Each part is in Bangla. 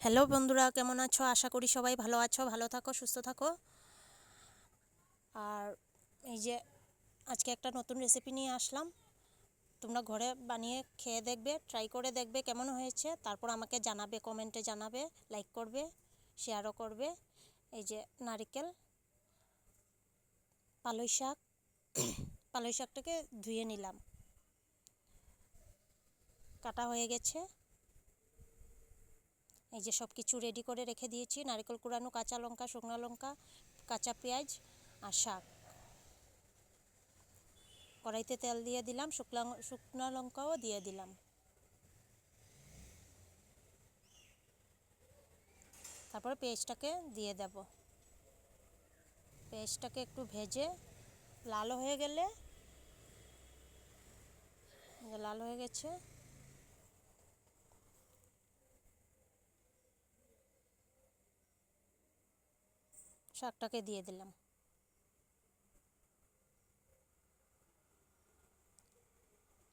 হ্যালো বন্ধুরা, কেমন আছো? আশা করি সবাই ভালো আছো, ভালো থাকো, সুস্থ থাকো। আর এই যে আজকে একটা নতুন রেসিপি নিয়ে আসলাম। তোমরা ঘরে বানিয়ে খেয়ে দেখবে, ট্রাই করে দেখবে কেমন হয়েছে, তারপর আমাকে জানাবে, কমেন্টে জানাবে, লাইক করবে, শেয়ারও করবে। এই যে নারকেল, পালং শাক, পালং শাকটাকে ধুয়ে নিলাম, কাটা হয়ে গেছে। এই যে সব কিছু রেডি করে রেখে দিয়েছি, নারকেল কুড়ানো, কাঁচা লঙ্কা, শুকনো লঙ্কা, কাঁচা পেঁয়াজ আর শাক। কড়াইতে তেল দিয়ে দিলাম, শুকনো লঙ্কাও দিয়ে দিলাম। তারপর পেঁয়াজটাকে দিয়ে দেব। পেঁয়াজটাকে একটু ভেজে লাল হয়ে গেলে, লাল হয়ে গেছে, শাকটাকে দিয়ে দিলাম।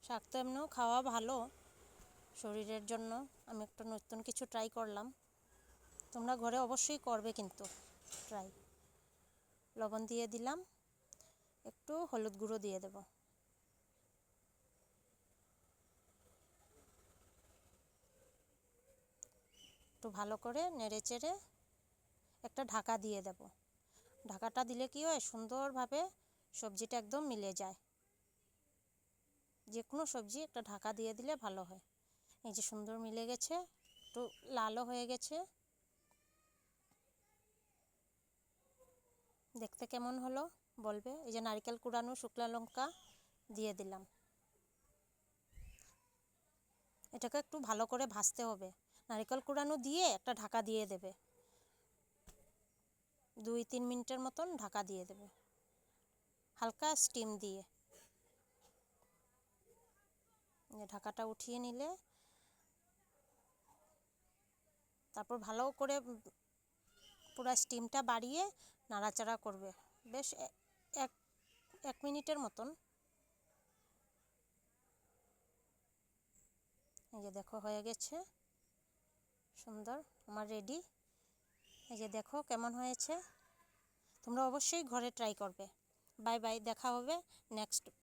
শাক তো এমনিও খাওয়া ভালো শরীরের জন্য, আমি একটু নতুন কিছু ট্রাই করলাম। তোমরা ঘরে অবশ্যই করবে কিন্তু ট্রাই। লবণ দিয়ে দিলাম, একটু হলুদ গুঁড়ো দিয়ে দেব। একটু ভালো করে নেড়ে চেড়ে একটা ঢাকা দিয়ে দেব। ঢাকাটা দিলে কি হয়, সুন্দরভাবে সবজিটা একদম মিলে যায়। যে কোনো সবজি একটা ঢাকা দিয়ে দিলে ভালো হয়। এই যে সুন্দর মিলে গেছে, একটু লালও হয়ে গেছে। দেখতে কেমন হলো বলবে। এই যে নারকেল কুড়ানো, শুকনো লঙ্কা দিয়ে দিলাম। এটাকে একটু ভালো করে ভাজতে হবে। নারকেল কুড়ানো দিয়ে একটা ঢাকা দিয়ে দেবে, 2-3 মিনিটের মতন ঢাকা দিয়ে দেবে, হালকা স্টিম দিয়ে। ঢাকাটা উঠিয়ে নিলে তারপর ভালো করে পুরো স্টিমটা বাড়িয়ে নাড়াচাড়া করবে বেশ এক 1 মিনিটের মতন। এই যে দেখো হয়ে গেছে, সুন্দর আমার রেডি। এই যে দেখো কেমন হয়েছে। তোমরা অবশ্যই ঘরে ট্রাই করবে। বাই বাই, দেখা হবে নেক্সট